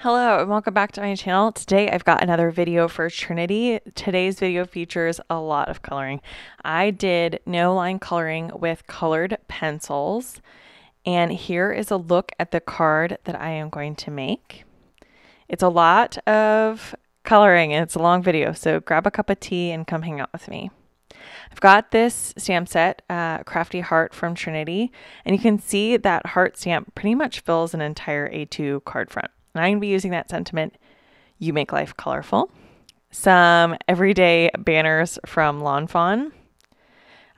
Hello and welcome back to my channel. Today I've got another video for Trinity. Today's video features a lot of coloring. I did no line coloring with colored pencils, and here is a look at the card that I am going to make. It's a lot of coloring and it's a long video, so grab a cup of tea and come hang out with me. I've got this stamp set, Crafty Heart from Trinity, and you can see that heart stamp pretty much fills an entire A2 card front. And I'm going to be using that sentiment, you make life colorful. Some everyday banners from Fawn.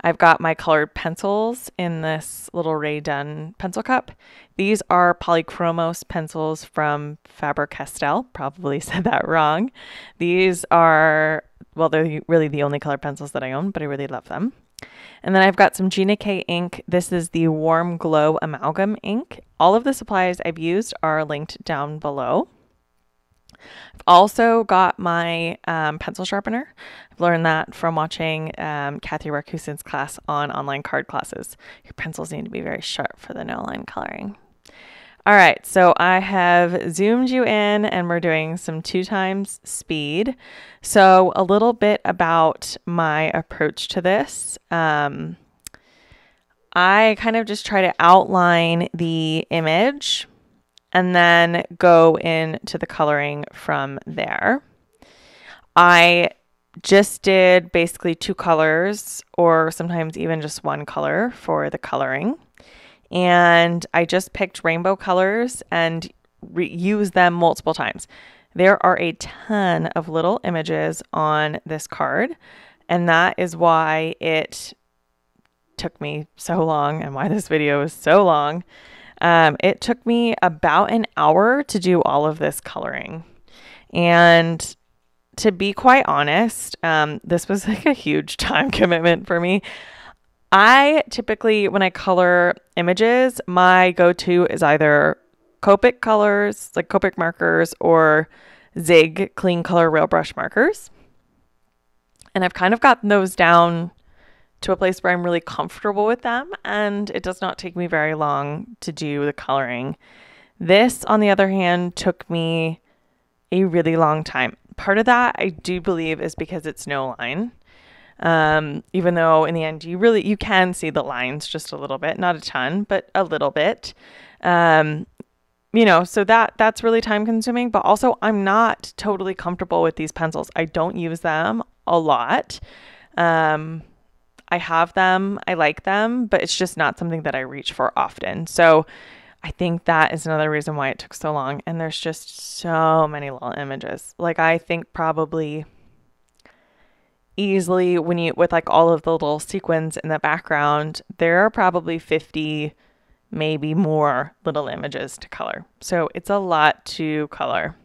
I've got my colored pencils in this little Ray Dunn pencil cup. These are Polychromos pencils from Faber-Castell. Probably said that wrong. These are, well, they're really the only colored pencils that I own, but I really love them. And then I've got some Gina ink. This is the Warm Glow Amalgam ink. All of the supplies I've used are linked down below. I've also got my pencil sharpener. I've learned that from watching Kathy Rakusin's class on online card classes. Your pencils need to be very sharp for the no line coloring. All right, so I have zoomed you in and we're doing some 2x speed. So a little bit about my approach to this. I kind of just try to outline the image and then go into the coloring from there. I just did basically 2 colors or sometimes even just 1 color for the coloring. And I just picked rainbow colors and reused them multiple times. There are a ton of little images on this card, and that is why it took me so long and why this video is so long. It took me about an hour to do all of this coloring. And to be quite honest, this was like a huge time commitment for me. I typically, when I color images, my go-to is either Copic colors, like Copic markers, or Zig clean color rail brush markers. And I've kind of gotten those down to a place where I'm really comfortable with them, and it does not take me very long to do the coloring. This, on the other hand, took me a really long time. Part of that, I do believe, is because it's no line. Even though in the end you can see the lines just a little bit, not a ton, but a little bit. So that's really time consuming, but also I'm not totally comfortable with these pencils. I don't use them a lot. I have them, I like them, but it's just not something that I reach for often. So I think that is another reason why it took so long. And there's just so many little images. Like I think probably easily with like all of the little sequins in the background, there are probably 50, maybe more little images to color. So it's a lot to color.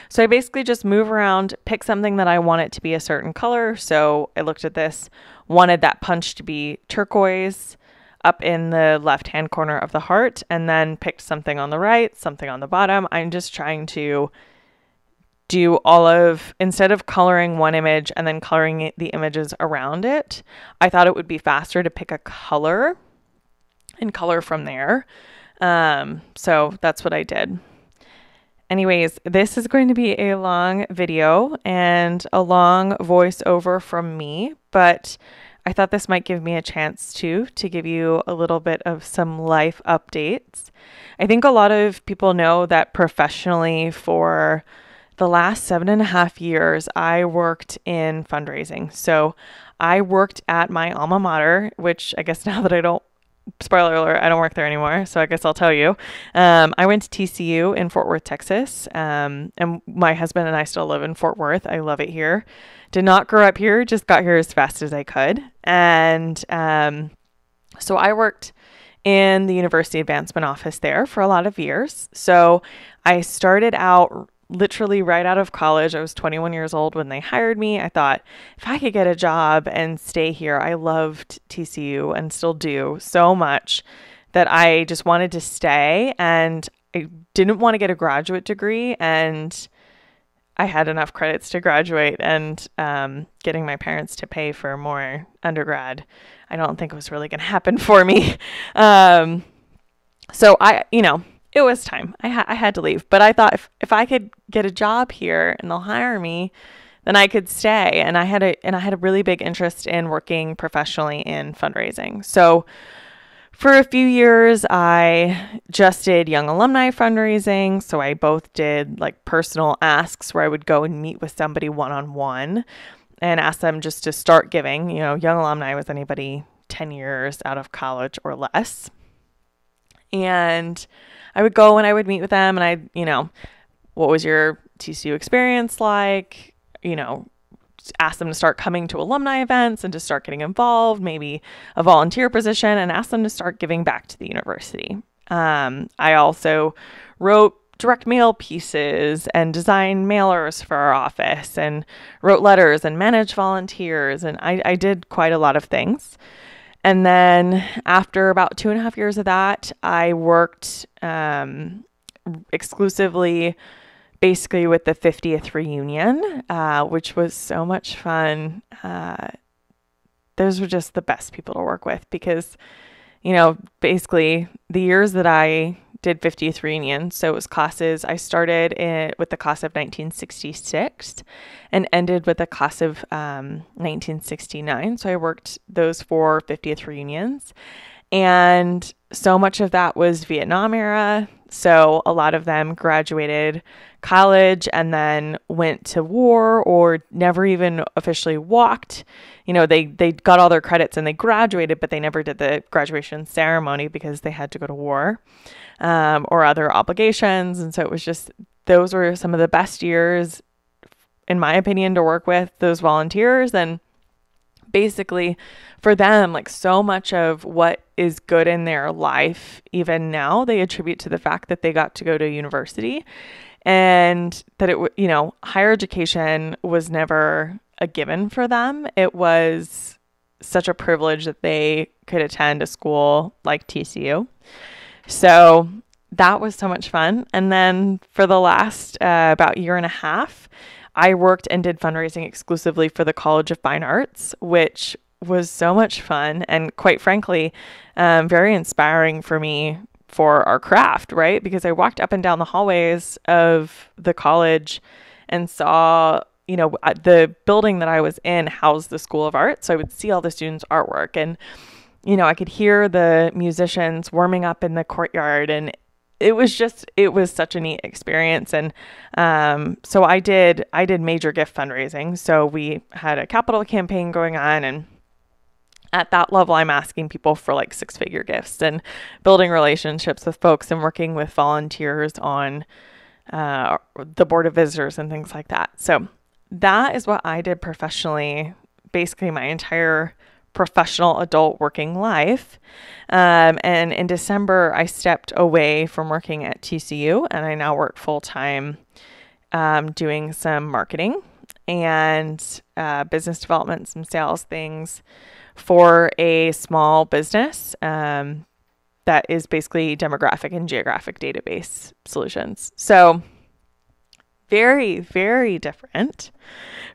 So I basically just move around, pick something that I want it to be a certain color. So I looked at this, wanted that punch to be turquoise up in the left-hand corner of the heart, and then picked something on the right, something on the bottom. I'm just trying to do instead of coloring one image and then coloring the images around it, I thought it would be faster to pick a color and color from there. So that's what I did. Anyways, this is going to be a long video and a long voiceover from me, but I thought this might give me a chance to give you a little bit of some life updates. I think a lot of people know that professionally for the last 7.5 years, I worked in fundraising. So I worked at my alma mater, which I guess now that spoiler alert, I don't work there anymore. So I guess I'll tell you. I went to TCU in Fort Worth, Texas. And my husband and I still live in Fort Worth. I love it here. Did not grow up here, just got here as fast as I could. And so I worked in the University Advancement Office there for a lot of years. So I started out literally right out of college. I was 21 years old when they hired me. I thought if I could get a job and stay here, I loved TCU and still do so much that I just wanted to stay, and I didn't want to get a graduate degree, and I had enough credits to graduate, and getting my parents to pay for more undergrad, I don't think it was really going to happen for me. So it was time. I had to leave. But I thought if I could get a job here and they'll hire me, then I could stay. And I had a really big interest in working professionally in fundraising. So for a few years, I just did young alumni fundraising. So I both did like personal asks where I would go and meet with somebody one-on-one and ask them just to start giving. You know, young alumni was anybody 10 years out of college or less. And I would go and I would meet with them and I'd, what was your TCU experience like? Ask them to start coming to alumni events and to start getting involved, maybe a volunteer position, and ask them to start giving back to the university. I also wrote direct mail pieces and designed mailers for our office and wrote letters and managed volunteers. And I did quite a lot of things. And then after about 2.5 years of that, I worked exclusively basically with the 50th reunion, which was so much fun. Those were just the best people to work with because, basically the years that I did 50th reunion, so it was classes, I started with the class of 1966 and ended with the class of 1969. So I worked those 4 50th reunions. And so much of that was Vietnam era. So a lot of them graduated college and then went to war or never even officially walked. They got all their credits and they graduated, but they never did the graduation ceremony because they had to go to war or other obligations. And so it was just, those were some of the best years, in my opinion, to work with those volunteers. And basically for them, like so much of what is good in their life, even now, they attribute to the fact that they got to go to university and that higher education was never a given for them. It was such a privilege that they could attend a school like TCU. So that was so much fun. And then for the last about 1.5 years, I worked and did fundraising exclusively for the College of Fine Arts, which was so much fun and quite frankly, very inspiring for me for our craft, right? Because I walked up and down the hallways of the college and saw, the building that I was in housed the School of Art. So I would see all the students' artwork and, I could hear the musicians warming up in the courtyard and it was such a neat experience. And so I did major gift fundraising. So we had a capital campaign going on, and at that level, I'm asking people for like 6-figure gifts and building relationships with folks and working with volunteers on the board of visitors and things like that. So that is what I did professionally, basically my entire professional adult working life. And in December, I stepped away from working at TCU and I now work full time doing some marketing and business development, some sales things for a small business that is basically demographic and geographic database solutions. So very, very different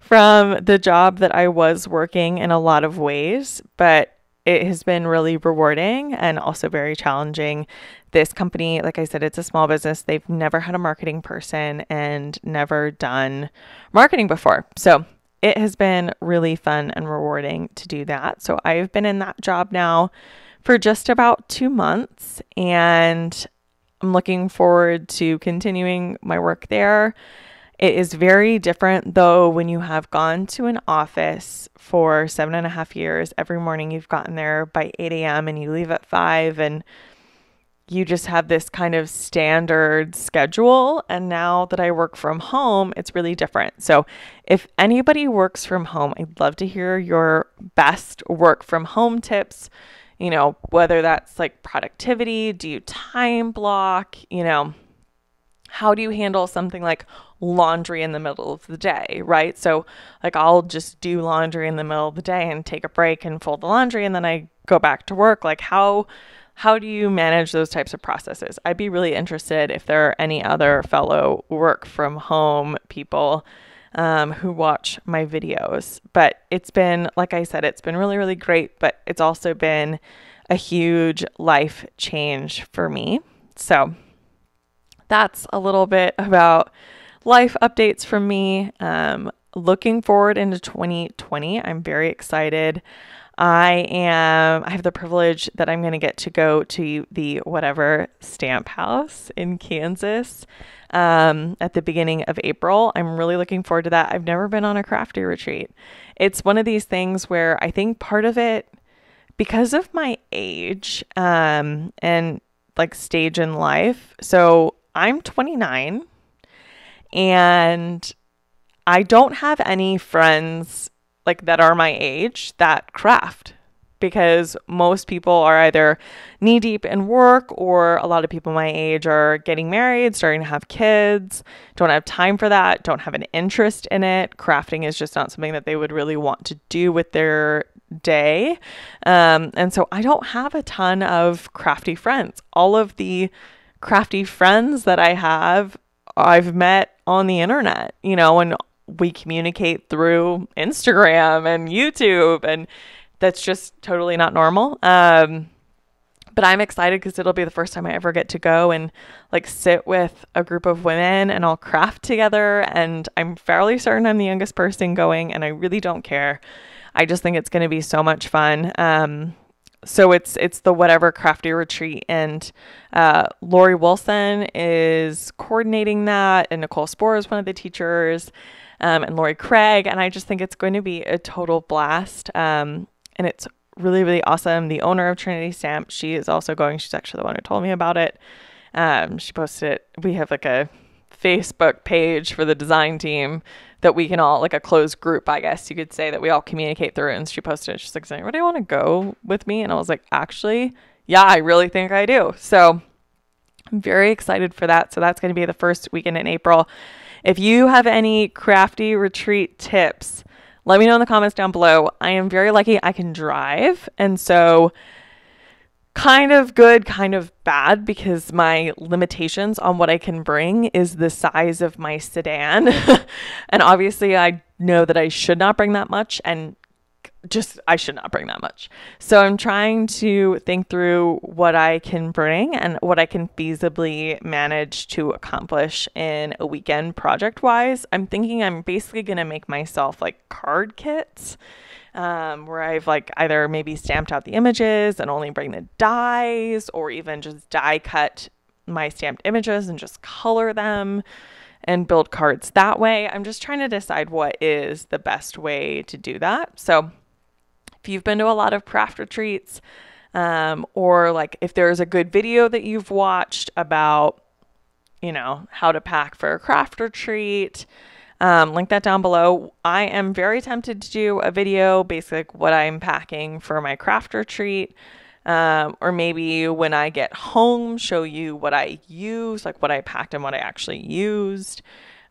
from the job that I was working in a lot of ways, but it has been really rewarding and also very challenging. This company, like I said, it's a small business. They've never had a marketing person and never done marketing before. So it has been really fun and rewarding to do that. So I've been in that job now for just about 2 months, and I'm looking forward to continuing my work there. It is very different though when you have gone to an office for 7.5 years. Every morning you've gotten there by 8 a.m. and you leave at 5 and you just have this kind of standard schedule. And now that I work from home, it's really different. So if anybody works from home, I'd love to hear your best work from home tips, whether that's like productivity, do you time block, how do you handle something like laundry in the middle of the day, right? So like I'll just do laundry in the middle of the day and take a break and fold the laundry and then I go back to work. Like how do you manage those types of processes? I'd be really interested if there are any other fellow work from home people who watch my videos. But it's been, like I said, it's been really, really great, but it's also been a huge life change for me. So that's a little bit about life updates from me. Looking forward into 2020. I'm very excited. I have the privilege that I'm going to get to go to the whatever stamp house in Kansas at the beginning of April. I'm really looking forward to that. I've never been on a crafty retreat. It's one of these things where I think part of it, because of my age and like stage in life. So I'm 29 and I don't have any friends like that are my age that craft, because most people are either knee deep in work, or a lot of people my age are getting married, starting to have kids, don't have time for that, don't have an interest in it. Crafting is just not something that they would really want to do with their day. And so I don't have a ton of crafty friends. All of the crafty friends that I have, I've met on the internet, you know, and we communicate through Instagram and YouTube, and that's just totally not normal. But I'm excited because it'll be the first time I ever get to go and like sit with a group of women and all craft together. And I'm fairly certain I'm the youngest person going, and I really don't care. I just think it's going to be so much fun. So it's the whatever crafty retreat, and Lori Wilson is coordinating that, and Nicole Spohr is one of the teachers, and Lori Craig, and I just think it's going to be a total blast. And it's really, really awesome. The owner of Trinity Stamps, she is also going. She's actually the one who told me about it. She posted it. We have like a Facebook page for the design team that we can all, like a closed group, I guess you could say, that we all communicate through. And she posted it. She's like, does anybody want to go with me? And I was like, actually, yeah, I really think I do. So I'm very excited for that. So that's going to be the first weekend in April. If you have any crafty retreat tips, let me know in the comments down below. I am very lucky I can drive. And so kind of good, kind of bad, because my limitations on what I can bring is the size of my sedan. And obviously I know that I should not bring that much, and I should not bring that much. So I'm trying to think through what I can bring and what I can feasibly manage to accomplish in a weekend project wise. I'm thinking I'm basically going to make myself like card kits, where I've like either maybe stamped out the images and only bring the dies, or even just die cut my stamped images and just color them and build cards that way. I'm just trying to decide what is the best way to do that. So if you've been to a lot of craft retreats, or like if there's a good video that you've watched about, you know, how to pack for a craft retreat, link that down below. I am very tempted to do a video, basically like what I'm packing for my craft retreat, or maybe when I get home, show you what I use, like what I packed and what I actually used.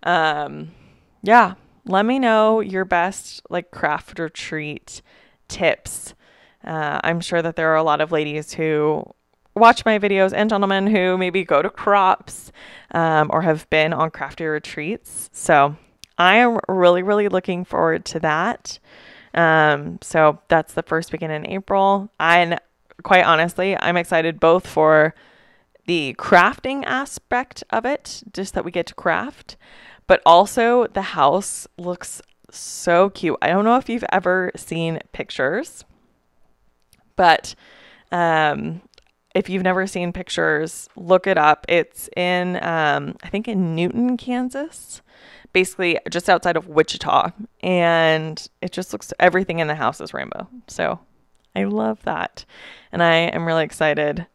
Yeah, let me know your best like craft retreat tips. I'm sure that there are a lot of ladies who watch my videos, and gentlemen who maybe go to crops, or have been on crafty retreats. So I am really, really looking forward to that. So that's the first weekend in April. And quite honestly, I'm excited both for the crafting aspect of it, just that we get to craft, but also the house looks so cute. I don't know if you've ever seen pictures, but if you've never seen pictures, look it up. It's in, I think in Newton, Kansas, basically just outside of Wichita. And it just looks, everything in the house is rainbow. So I love that. And I am really excited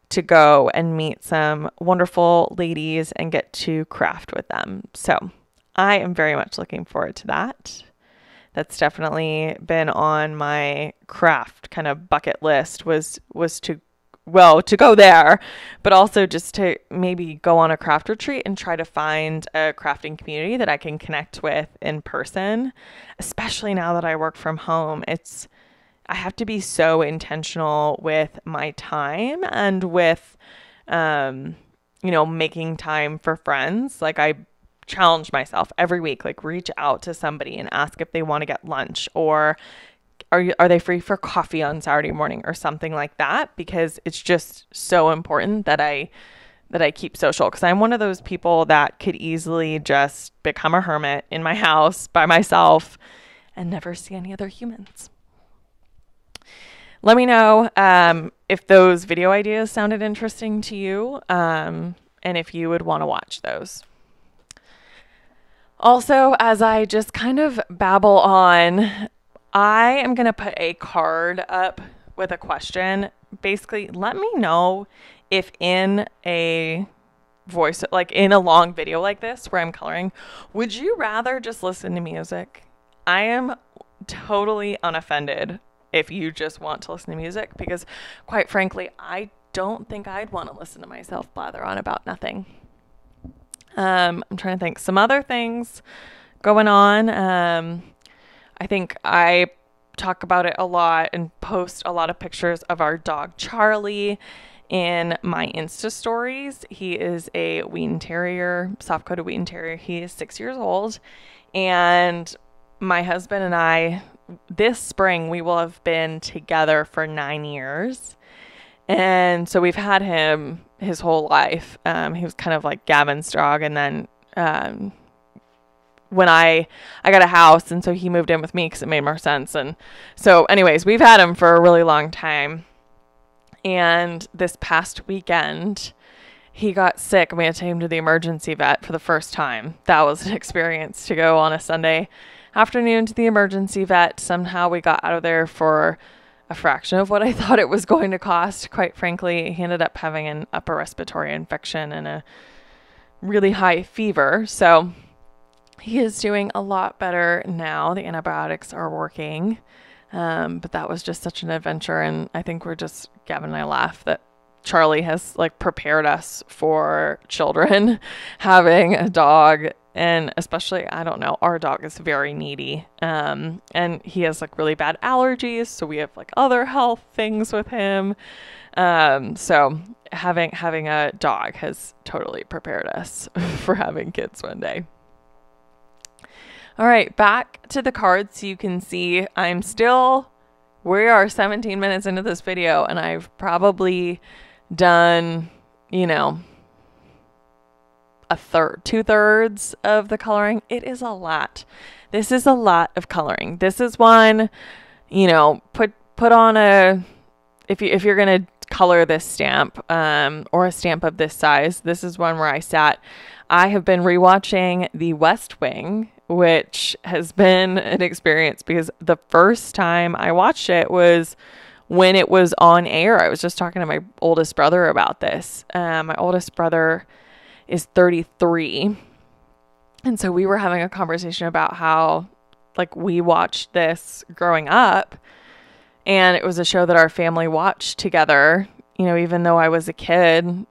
to go and meet some wonderful ladies and get to craft with them. So I am very much looking forward to that. That's definitely been on my craft kind of bucket list, was to go there, but also just to maybe go on a craft retreat and try to find a crafting community that I can connect with in person, especially now that I work from home. I have to be so intentional with my time and with, making time for friends. Like I challenge myself every week, like reach out to somebody and ask if they want to get lunch, or are they free for coffee on Saturday morning or something like that, because it's just so important that I that I keep social, because I'm one of those people that could easily just become a hermit in my house by myself and never see any other humans. Let me know if those video ideas sounded interesting to you, and if you would want to watch those. Also, as I just kind of babble on, I am going to put a card up with a question. Basically, let me know if in a voice, like in a long video like this where I'm coloring, would you rather just listen to music? I am totally unoffended if you just want to listen to music, because quite frankly, I don't think I'd want to listen to myself blather on about nothing. I'm trying to think some other things going on. I think I talk about it a lot and post a lot of pictures of our dog Charlie in my Insta stories. He is a Wheaten Terrier, soft-coated Wheaten Terrier. He is 6 years old, and my husband and I, this spring, we will have been together for 9 years. And so we've had him his whole life. He was kind of like Gavin's dog. And then when I got a house, and so he moved in with me because it made more sense. And so anyways, we've had him for a really long time. And this past weekend, he got sick and we had to take him to the emergency vet for the first time. That was an experience, to go on a Sunday afternoon to the emergency vet. Somehow we got out of there for a fraction of what I thought it was going to cost. Quite frankly, he ended up having an upper respiratory infection and a really high fever. So he is doing a lot better now. The antibiotics are working. But that was just such an adventure. And I think Gavin and I laugh that Charlie has like prepared us for children having a dog. And especially, I don't know, our dog is very needy. And he has like really bad allergies. So we have like other health things with him. So having a dog has totally prepared us for having kids one day. All right, back to the cards. So you can see we are 17 minutes into this video, and I've probably done, two-thirds of the coloring. It is a lot. This is a lot of coloring. This is one, put on if you're going to color this stamp, or a stamp of this size, this is one where I have been rewatching The West Wing, which has been an experience, because the first time I watched it was when it was on air. I was just talking to my oldest brother about this. My oldest brother is 33. And so we were having a conversation about how like we watched this growing up, and it was a show that our family watched together. Even though I was a kid,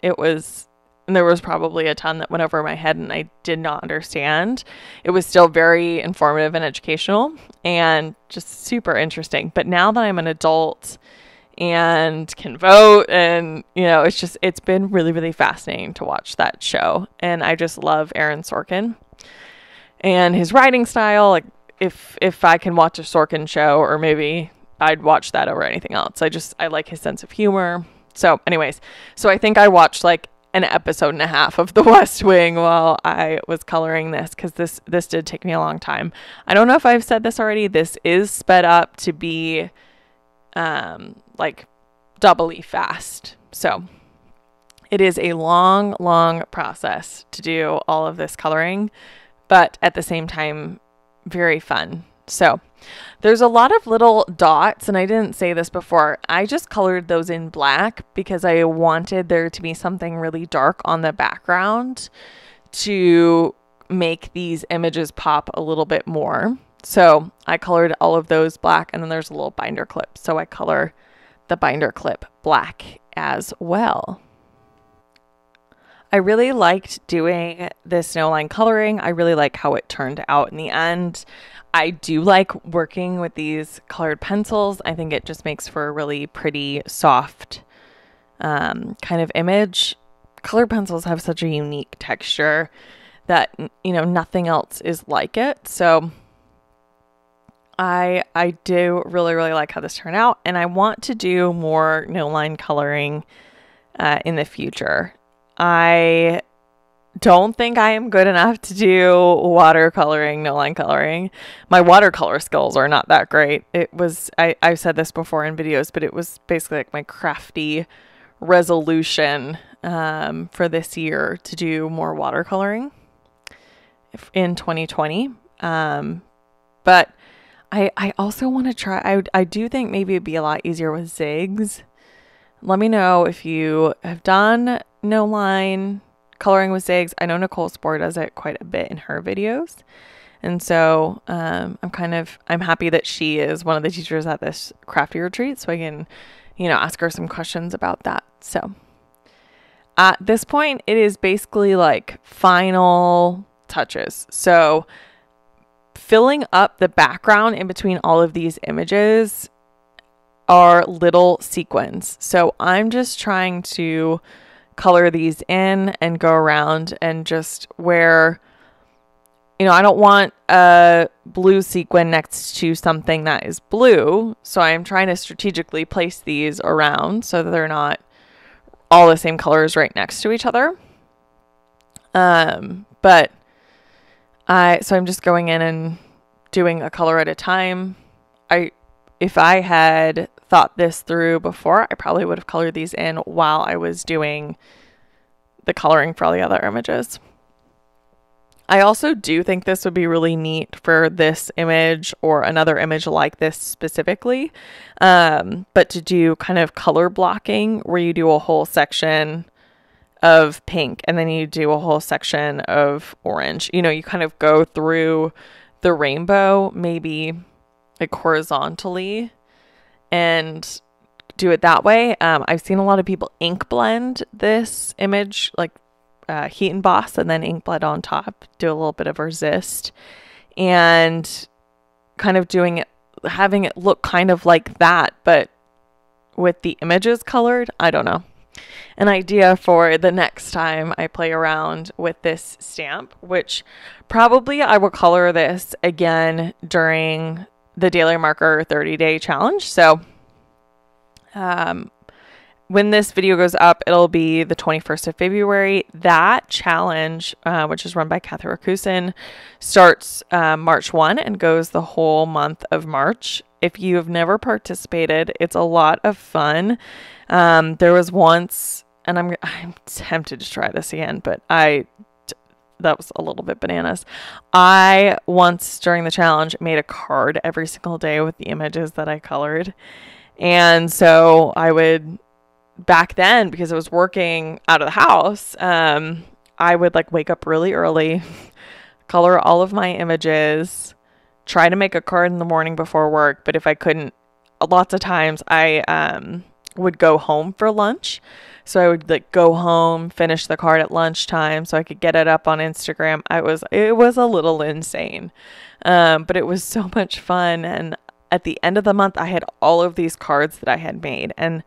there was probably a ton that went over my head and I did not understand. It was still very informative and educational and just super interesting. But now that I'm an adult and can vote, and it's been really, really fascinating to watch that show. And I just love Aaron Sorkin and his writing style. Like if I can watch a Sorkin show, or maybe I'd watch that over anything else. I like his sense of humor. So anyways, I think I watched like an episode and a half of The West Wing while I was coloring this, because this did take me a long time. I don't know if I've said this already. This is sped up to be like doubly fast. So it is a long, long process to do all of this coloring, but at the same time, very fun. So there's a lot of little dots, and I didn't say this before. I just colored those in black because I wanted there to be something really dark on the background to make these images pop a little bit more. So I colored all of those black, and then there's a little binder clip. So I color the binder clip black as well. I really liked doing this snow line coloring. I really like how it turned out in the end. I do like working with these colored pencils. I think it just makes for a really pretty, soft kind of image. Colored pencils have such a unique texture that, nothing else is like it. So I do really, really like how this turned out. And I want to do more no line coloring in the future. I don't think I am good enough to do watercoloring, no line coloring. My watercolor skills are not that great. I've said this before in videos, but it was basically like my crafty resolution for this year to do more watercoloring in 2020. But I also want to try, I do think maybe it'd be a lot easier with zigs. Let me know if you have done no line coloring with zigs. I know Nicole Spohr does it quite a bit in her videos. And so I'm happy that she is one of the teachers at this crafty retreat, so I can, ask her some questions about that. So at this point, it is basically like final touches. So filling up the background in between all of these images are little sequins. So I'm just trying to color these in and go around and just where, I don't want a blue sequin next to something that is blue. So I'm trying to strategically place these around so that they're not all the same colors right next to each other. So I'm just going in and doing a color at a time. If I had thought this through before, I probably would have colored these in while I was doing the coloring for all the other images. I also do think this would be really neat for this image or another image like this specifically, but to do kind of color blocking where you do a whole section of pink and then you do a whole section of orange. You kind of go through the rainbow, maybe like horizontally, and do it that way. I've seen a lot of people ink blend this image, like heat emboss and then ink blend on top, do a little bit of resist, and kind of doing it, having it look kind of like that, but with the images colored. I don't know. An idea for the next time I play around with this stamp, which probably I will color this again during the Daily Marker 30-day challenge. So when this video goes up, it'll be the 21st of February. That challenge, which is run by Kathy Rakusin, starts March 1 and goes the whole month of March. If you have never participated, it's a lot of fun. There was once, and I'm tempted to try this again, but that was a little bit bananas. I once during the challenge made a card every single day with the images that I colored. And so I would, back then, because I was working out of the house, I would like wake up really early, color all of my images, try to make a card in the morning before work. But if I couldn't, lots of times I would go home for lunch. So I would like go home, finish the card at lunchtime so I could get it up on Instagram. It was a little insane. But it was so much fun. And at the end of the month, I had all of these cards that I had made, and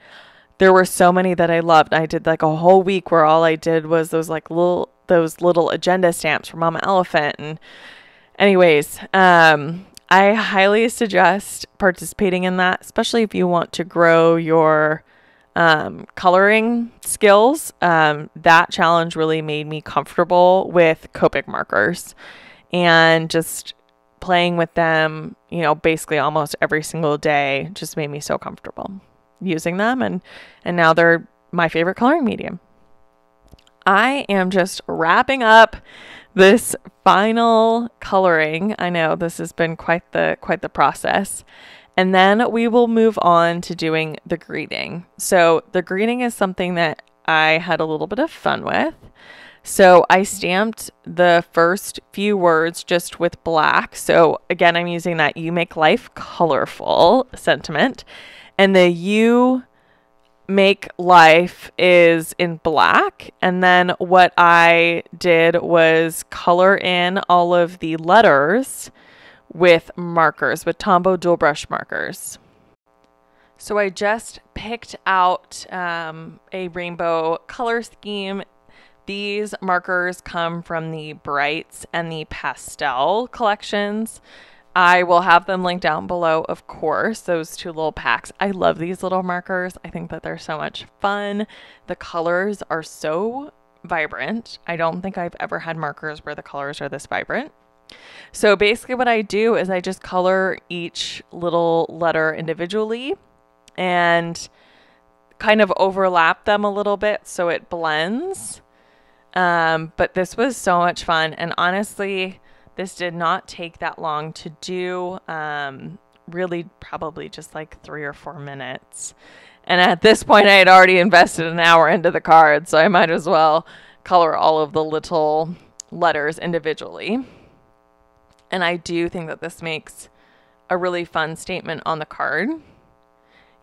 there were so many that I loved. I did like a whole week where all I did was those little agenda stamps for Mama Elephant. And anyways, I highly suggest participating in that, especially if you want to grow your coloring skills. That challenge really made me comfortable with Copic markers, and just playing with them, basically almost every single day just made me so comfortable using them. And now they're my favorite coloring medium. I am just wrapping up this final coloring. I know this has been quite the process. And then we will move on to doing the greeting. So the greeting is something that I had a little bit of fun with. So I stamped the first few words just with black. So again, I'm using that "You make life colorful" sentiment. And the "You make life" is in black. And then what I did was color in all of the letters with markers, with Tombow dual brush markers. So I just picked out a rainbow color scheme. These markers come from the Brights and the Pastel collections. I will have them linked down below, of course, those two little packs. I love these little markers. I think that they're so much fun. The colors are so vibrant. I don't think I've ever had markers where the colors are this vibrant. So basically what I do is I just color each little letter individually and kind of overlap them a little bit so it blends. But this was so much fun, and honestly, this did not take that long to do. Really probably just like 3 or 4 minutes. And at this point I had already invested an hour into the card, so I might as well color all of the little letters individually. And I do think that this makes a really fun statement on the card.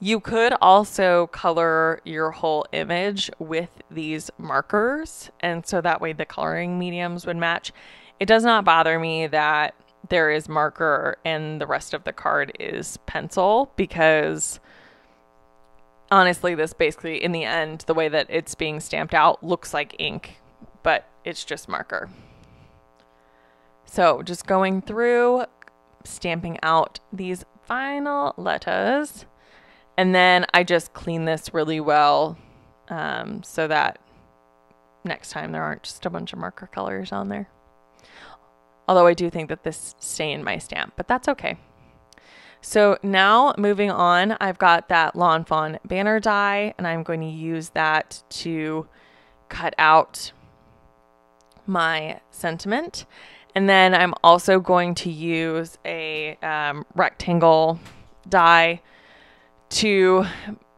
You could also color your whole image with these markers, and so that way the coloring mediums would match. It does not bother me that there is marker and the rest of the card is pencil, because honestly, this basically, in the end, the way that it's being stamped out looks like ink, but it's just marker. So just going through, stamping out these final letters. And then I just clean this really well so that next time there aren't just a bunch of marker colors on there. Although I do think that this stained my stamp, but that's okay. So now moving on, I've got that Lawn Fawn banner die, and I'm going to use that to cut out my sentiment. And then I'm also going to use a rectangle die to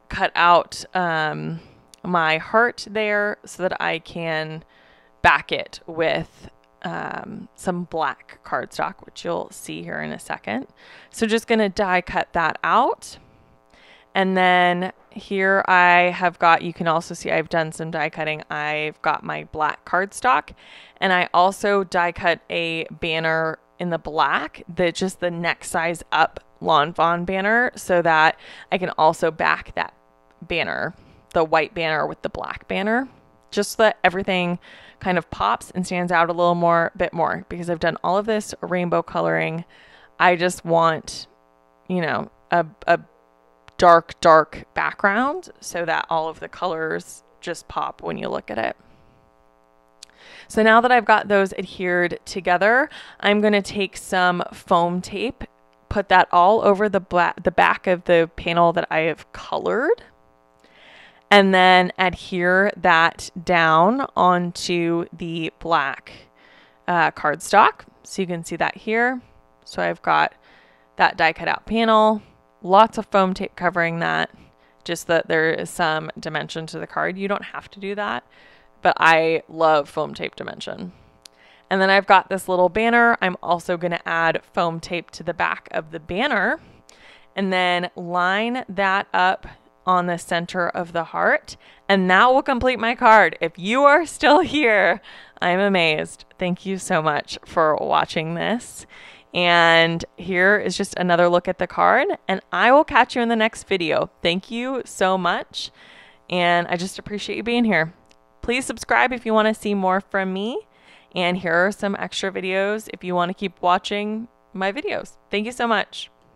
cut out my heart there so that I can back it with some black cardstock, which you'll see here in a second. So just going to die cut that out. And then here I have got, you can also see I've done some die cutting. I've got my black cardstock, and I also die cut a banner in the black, just the next size up Lawn Fawn banner, so that I can also back that banner, the white banner with the black banner, just so that everything kind of pops and stands out a little bit more, because I've done all of this rainbow coloring. I just want, you know, a dark background so that all of the colors just pop when you look at it. So now that I've got those adhered together, I'm going to take some foam tape, put that all over the back of the panel that I have colored, and then adhere that down onto the black cardstock. So you can see that here. So I've got that die cut out panel, lots of foam tape covering that, just that there is some dimension to the card. You don't have to do that, but I love foam tape dimension. And then I've got this little banner. I'm also going to add foam tape to the back of the banner and then line that up on the center of the heart. And that will complete my card. If you are still here, I'm amazed. Thank you so much for watching this. And here is just another look at the card, and I will catch you in the next video. Thank you so much, and I just appreciate you being here. Please subscribe if you want to see more from me, and here are some extra videos if you want to keep watching my videos. Thank you so much.